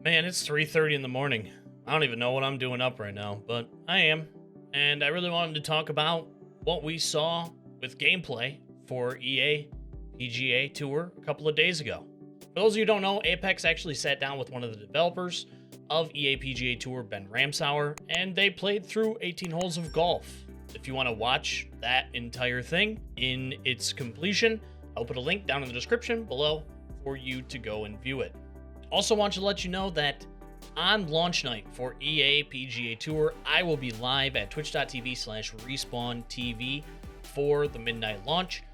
Man, it's 3:30 in the morning. I don't even know what I'm doing up right now, but I am. And I really wanted to talk about what we saw with gameplay for EA PGA Tour a couple of days ago. For those of you who don't know, Apex actually sat down with one of the developers of EA PGA Tour, Ben Ramsour, and they played through 18 holes of golf. If you want to watch that entire thing in its completion, I'll put a link down in the description below for you to go and view it. Also want to let you know that on launch night for EA PGA Tour, I will be live at twitch.tv/respawntv for the midnight launch,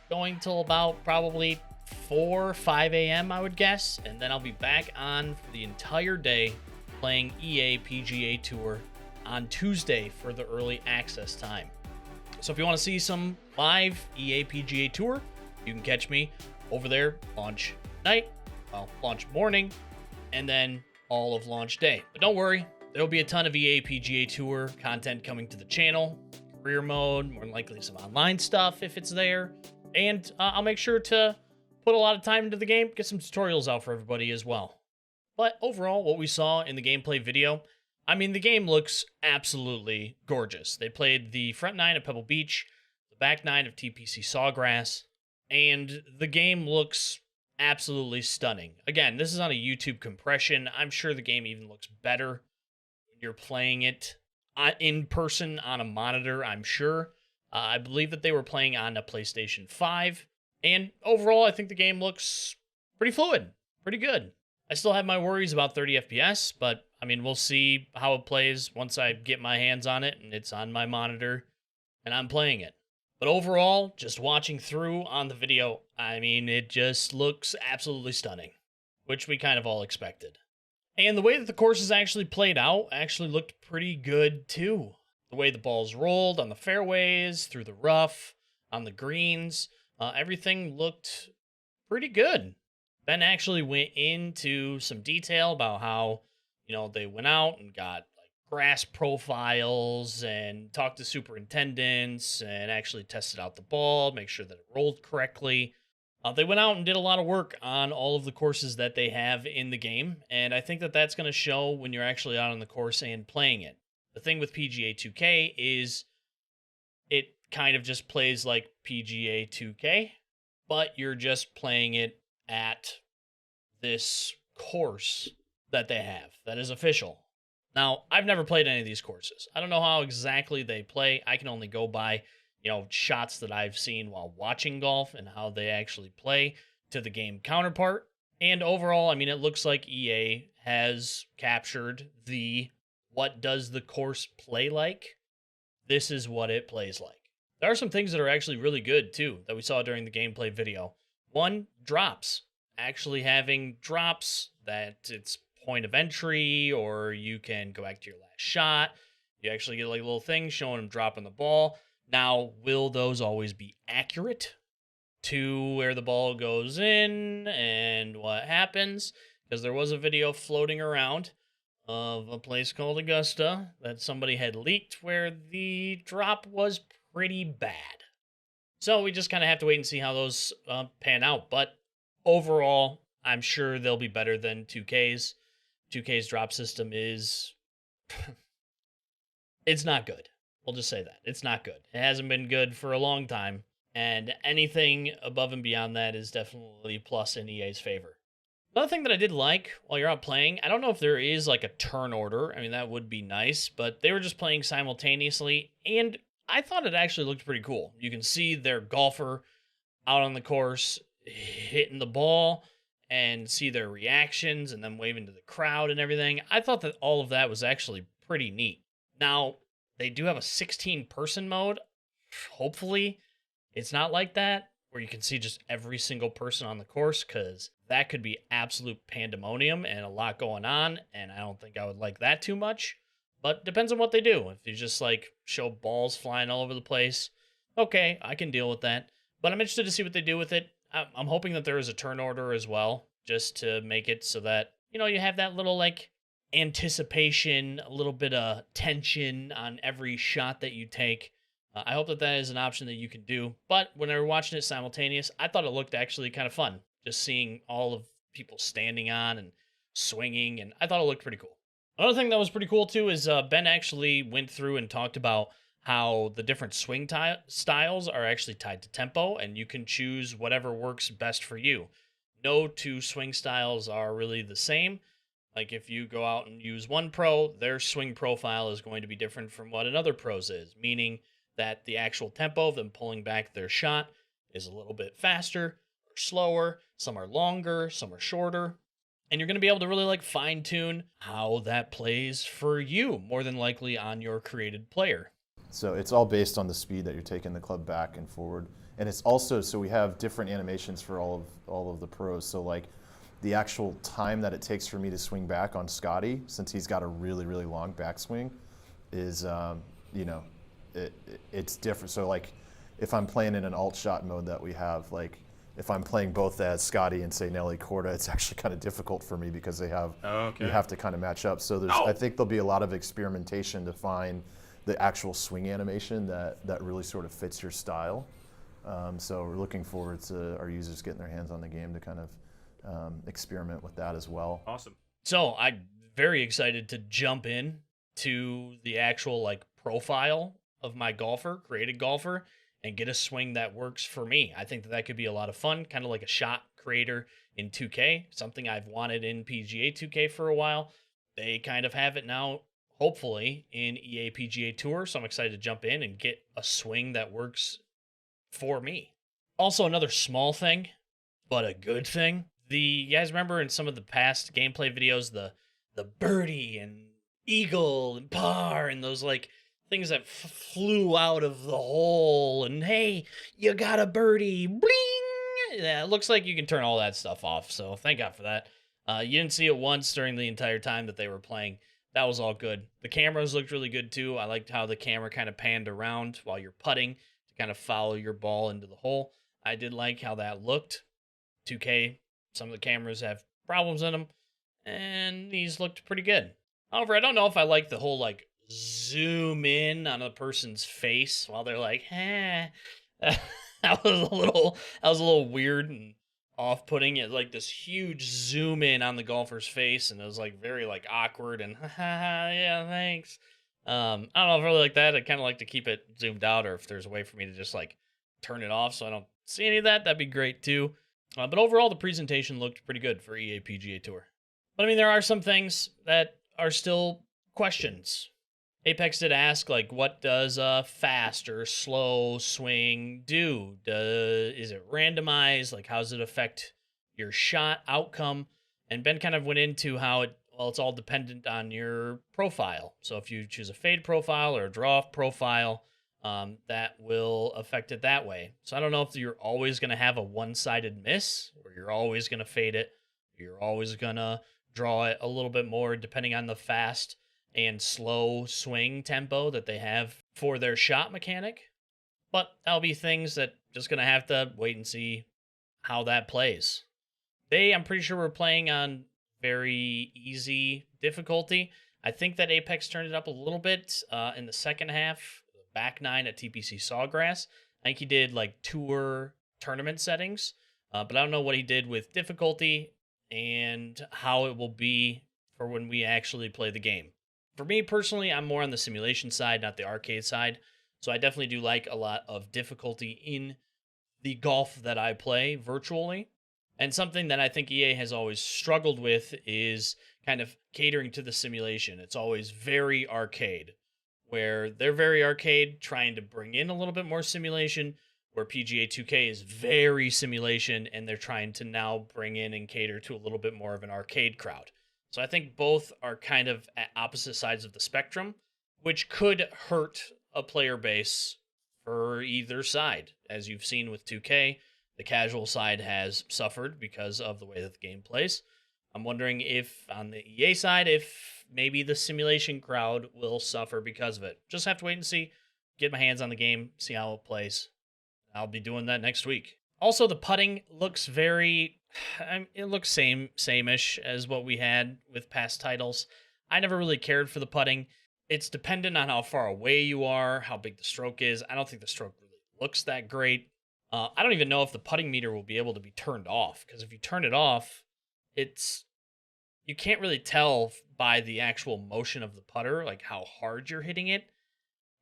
going till about probably 4 5 a.m. I would guess, and then I'll be back on for the entire day playing EA PGA Tour on Tuesday for the early access time. So if you want to see some live EA PGA Tour, you can catch me over there launch night, launch morning, and then all of launch day. But don't worry, there'll be a ton of EA PGA Tour content coming to the channel, career mode, more than likely some online stuff if it's there, and I'll make sure to put a lot of time into the game, get some tutorials out for everybody as well. But overall, what we saw in the gameplay video, I mean, the game looks absolutely gorgeous. They played the front nine of Pebble Beach, the back nine of TPC Sawgrass, and the game looks absolutely stunning. Again, this is on a YouTube compression. I'm sure the game even looks better when you're playing it in person on a monitor, I'm sure. I believe that they were playing on a PlayStation 5. And overall, I think the game looks pretty fluid, pretty good. I still have my worries about 30 FPS, but I mean, we'll see how it plays once I get my hands on it and it's on my monitor and I'm playing it. But overall, just watching through on the video, I mean, it just looks absolutely stunning, which we kind of all expected. And the way that the courses actually played out actually looked pretty good too. The way the balls rolled on the fairways, through the rough, on the greens, everything looked pretty good. Ben actually went into some detail about how, they went out and got grass profiles and talked to superintendents and actually tested out the ball, make sure that it rolled correctly. They went out and did a lot of work on all of the courses that they have in the game, and I think that that's going to show when you're actually out on the course and playing it. The thing with PGA 2K is it kind of just plays like PGA 2K, but you're just playing it at this course that they have that is official. Now, I've never played any of these courses. I don't know how exactly they play. I can only go by, shots that I've seen while watching golf and how they actually play to the game counterpart. And overall, I mean, it looks like EA has captured the what does the course play like? This is what it plays like. There are some things that are actually really good, too, that we saw during the gameplay video. One, drops. Actually having drops that it's point of entry, or you can go back to your last shot. You actually get like a little thing showing them dropping the ball. Now, will those always be accurate to where the ball goes in and what happens? Because there was a video floating around of a place called Augusta that somebody had leaked where the drop was pretty bad. So we just kind of have to wait and see how those pan out. But overall, I'm sure they'll be better than 2K's. 2K's drop system is it's not good. We'll just say that. It's not good. It hasn't been good for a long time, and anything above and beyond that is definitely plus in EA's favor. Another thing that I did like while you're out playing, I don't know if there is like a turn order. I mean, that would be nice, but they were just playing simultaneously, and I thought it actually looked pretty cool. You can see their golfer out on the course hitting the ball and see their reactions and them waving to the crowd and everything. I thought that all of that was actually pretty neat. Now, they do have a 16-person mode. Hopefully, it's not like that, where you can see just every single person on the course, because that could be absolute pandemonium and a lot going on, and I don't think I would like that too much. But depends on what they do. If you just show balls flying all over the place, okay, I can deal with that. But I'm interested to see what they do with it. I'm hoping that there is a turn order as well, just to make it so that, you have that little, anticipation, a little bit of tension on every shot that you take. I hope that that is an option that you can do. But when I were watching it simultaneous, I thought it looked actually kind of fun. Just seeing all of people standing on and swinging, and I thought it looked pretty cool. Another thing that was pretty cool too is Ben actually went through and talked about how the different swing styles are actually tied to tempo, and you can choose whatever works best for you. No two swing styles are really the same. Like if you go out and use one pro, their swing profile is going to be different from what another pro's is, meaning that the actual tempo of them pulling back their shot is a little bit faster or slower. Some are longer, some are shorter. And you're going to be able to really like fine tune how that plays for you, more than likely on your created player. So it's all based on the speed that you're taking the club back and forward. And it's also, so we have different animations for all of the pros. So like the actual time that it takes for me to swing back on Scotty, since he's got a really, really long backswing, is, it's different. So like if I'm playing in an alt shot mode that we have, like if I'm playing both as Scotty and say Nelly Corda, it's actually kind of difficult for me because they have, you have to kind of match up. So I think there'll be a lot of experimentation to find the actual swing animation that really sort of fits your style. So we're looking forward to our users getting their hands on the game to kind of experiment with that as well. Awesome. So I'm very excited to jump in to the actual like profile of my created golfer, and get a swing that works for me. I think that could be a lot of fun, kind of like a shot creator in 2K, something I've wanted in PGA 2K for a while. They kind of have it now, hopefully, in EA PGA Tour, so I'm excited to jump in and get a swing that works for me. Also, another small thing, but a good thing. You guys remember in some of the past gameplay videos, the birdie and eagle and par and those like things that flew out of the hole, and hey, you got a birdie, bling! Yeah, it looks like you can turn all that stuff off, so thank God for that. You didn't see it once during the entire time that they were playing. That was all good. The cameras looked really good too. I liked how the camera kind of panned around while you're putting to kind of follow your ball into the hole. I did like how that looked. 2K, some of the cameras have problems in them, and these looked pretty good. However, I don't know if I like the whole like zoom in on a person's face while they're like, that was a little weird and off-putting. It like this huge zoom in on the golfer's face, and it was like very like awkward and yeah, thanks. I don't know if I really like that. I kind of like to keep it zoomed out, or if there's a way for me to just like turn it off so I don't see any of that, that'd be great too. But overall, the presentation looked pretty good for EA PGA Tour. But I mean, there are some things that are still questions. Apex did ask, like, what does a fast or slow swing do? Is it randomized? Like, how does it affect your shot outcome? And Ben kind of went into how it's all dependent on your profile. So if you choose a fade profile or a draw profile, that will affect it that way. So I don't know if you're always going to have a one-sided miss, or you're always going to fade it, or you're always going to draw it a little bit more depending on the fast and slow swing tempo that they have for their shot mechanic. But that'll be things that just going to have to wait and see how that plays. I'm pretty sure we're playing on very easy difficulty. I think that Apex turned it up a little bit in the second half, back nine at TPC Sawgrass. I think he did like tour tournament settings, but I don't know what he did with difficulty and how it will be for when we actually play the game. For me personally, I'm more on the simulation side, not the arcade side. So I definitely do like a lot of difficulty in the golf that I play virtually. And something that I think EA has always struggled with is kind of catering to the simulation. It's always very arcade, where they're very arcade, trying to bring in a little bit more simulation, where PGA 2K is very simulation, and they're trying to now bring in and cater to a little bit more of an arcade crowd. So I think both are kind of at opposite sides of the spectrum, which could hurt a player base for either side. As you've seen with 2K, the casual side has suffered because of the way that the game plays. I'm wondering if on the EA side, if maybe the simulation crowd will suffer because of it. Just have to wait and see. Get my hands on the game, see how it plays. I'll be doing that next week. Also, the putting looks it looks same-ish as what we had with past titles. I never really cared for the putting. It's dependent on how far away you are, how big the stroke is. I don't think the stroke really looks that great. I don't even know if the putting meter will be able to be turned off, because if you turn it off, it's you can't really tell by the actual motion of the putter, like how hard you're hitting it.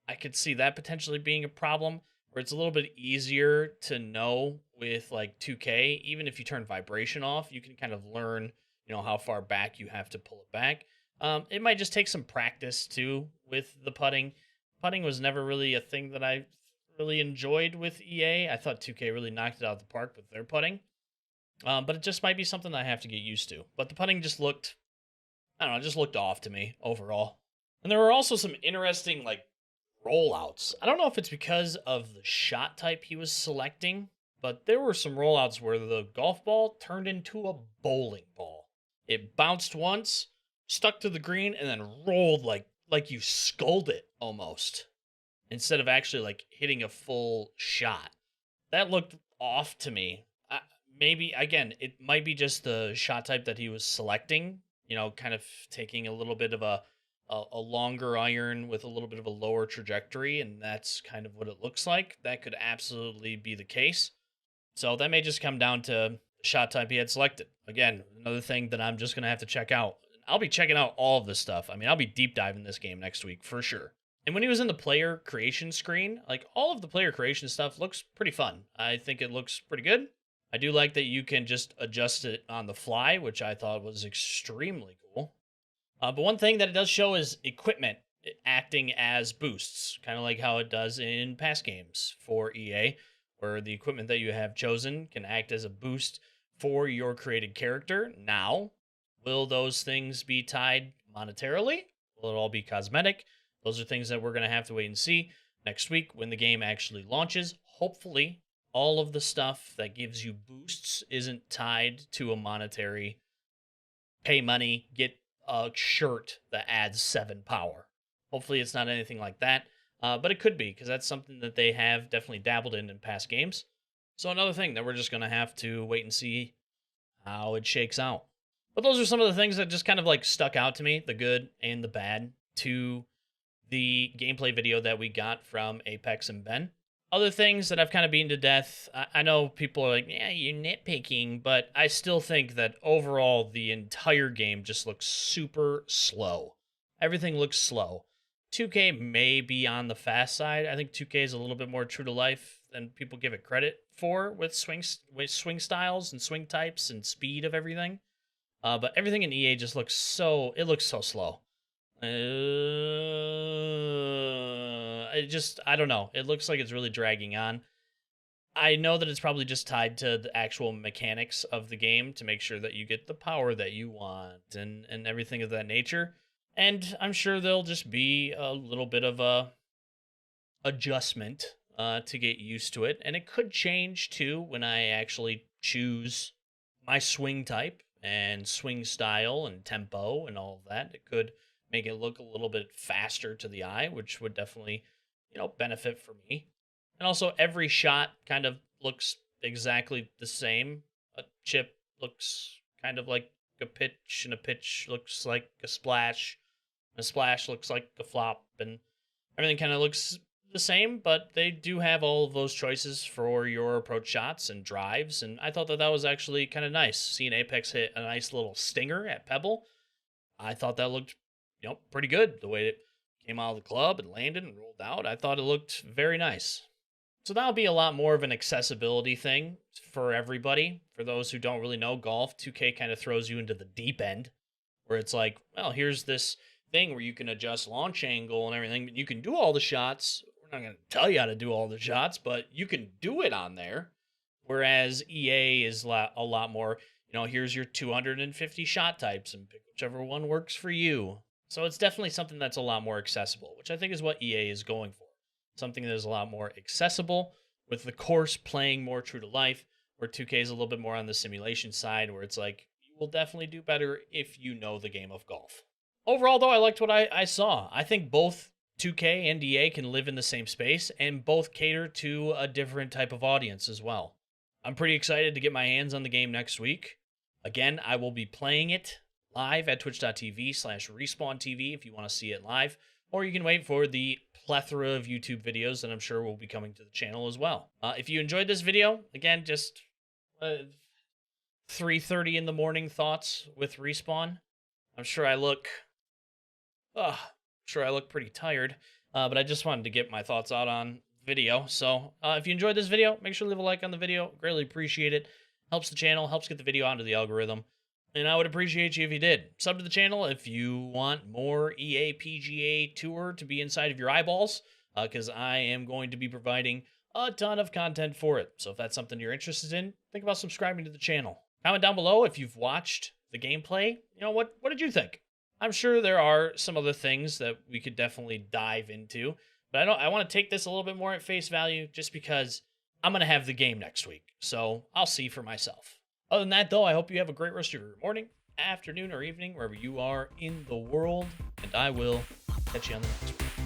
I could see that potentially being a problem where it's a little bit easier to know with like 2K. Even if you turn vibration off, you can kind of learn, how far back you have to pull it back. It might just take some practice too with the putting. Putting was never really a thing that I really enjoyed with EA. I thought 2K really knocked it out of the park with their putting. But it just might be something I have to get used to. But the putting just looked, I don't know, just looked off to me overall. And there were also some interesting like rollouts. I don't know if it's because of the shot type he was selecting, but there were some rollouts where the golf ball turned into a bowling ball. It bounced once, stuck to the green, and then rolled like you sculled it almost, instead of actually like hitting a full shot. That looked off to me. Maybe again, it might be just the shot type that he was selecting. Kind of taking a little bit of a longer iron with a little bit of a lower trajectory, and that's kind of what it looks like. That could absolutely be the case. So that may just come down to the shot type he had selected. Again, another thing that I'm just going to have to check out. I'll be checking out all of this stuff. I mean, I'll be deep diving this game next week for sure. And when he was in the player creation screen, like all of the player creation stuff looks pretty fun. I think it looks pretty good. I do like that you can just adjust it on the fly, which I thought was extremely cool. But one thing that it does show is equipment acting as boosts, kind of like how it does in past games for EA, where the equipment that you have chosen can act as a boost for your created character. Now, will those things be tied monetarily? Will it all be cosmetic? Those are things that we're going to have to wait and see next week when the game actually launches. Hopefully, all of the stuff that gives you boosts isn't tied to a monetary pay money, get a shirt that adds 7 power. Hopefully it's not anything like that, but it could be, because that's something that they have definitely dabbled in past games. So another thing that we're just going to have to wait and see how it shakes out. But those are some of the things that just kind of like stuck out to me, the good and the bad, to the gameplay video that we got from Apex and Ben. Other things that I've kind of beaten to death, I know people are like, yeah, you're nitpicking, but I still think that overall the entire game just looks super slow. Everything looks slow. 2K may be on the fast side. I think 2K is a little bit more true to life than people give it credit for with swing styles and swing types and speed of everything. But everything in EA just looks so slow. I don't know. It looks like it's really dragging on. I know that it's probably just tied to the actual mechanics of the game to make sure that you get the power that you want and everything of that nature. And I'm sure there'll just be a little bit of a adjustment to get used to it. And it could change too when I actually choose my swing type and swing style and tempo and all of that. It could make it look a little bit faster to the eye, which would definitely, benefit for me. And also every shot kind of looks exactly the same. A chip looks kind of like a pitch, and a pitch looks like a splash. And a splash looks like a flop, and everything kind of looks the same, but they do have all of those choices for your approach shots and drives, and I thought that was actually kind of nice. Seeing Apex hit a nice little stinger at Pebble, I thought that looked pretty good. The way it came out of the club and landed and rolled out, I thought it looked very nice. So that'll be a lot more of an accessibility thing for everybody. For those who don't really know golf, 2K kind of throws you into the deep end, where it's like, well, here's this thing where you can adjust launch angle and everything, but you can do all the shots. We're not going to tell you how to do all the shots, but you can do it on there. Whereas EA is a lot more, here's your 250 shot types and pick whichever one works for you. So it's definitely something that's a lot more accessible, which I think is what EA is going for. Something that is a lot more accessible, with the course playing more true to life, where 2K is a little bit more on the simulation side, where it's like, you will definitely do better if you know the game of golf. Overall, though, I liked what I saw. I think both 2K and EA can live in the same space, and both cater to a different type of audience as well. I'm pretty excited to get my hands on the game next week. Again, I will be playing it live at twitch.tv/respawntv if you want to see it live, or you can wait for the plethora of YouTube videos that I'm sure will be coming to the channel as well. If you enjoyed this video, again, just 3:30 in the morning thoughts with Respawn. I'm sure I look pretty tired, but I just wanted to get my thoughts out on video. So if you enjoyed this video, make sure to leave a like on the video. Greatly appreciate it. Helps the channel, helps get the video onto the algorithm. And I would appreciate you if you did. Sub to the channel if you want more EA PGA Tour to be inside of your eyeballs, because I am going to be providing a ton of content for it. So if that's something you're interested in, think about subscribing to the channel. Comment down below if you've watched the gameplay. You know, what did you think? I'm sure there are some other things that we could definitely dive into, but I want to take this a little bit more at face value just because I'm going to have the game next week. So I'll see for myself. Other than that, though, I hope you have a great rest of your morning, afternoon, or evening, wherever you are in the world, and I will catch you on the next one.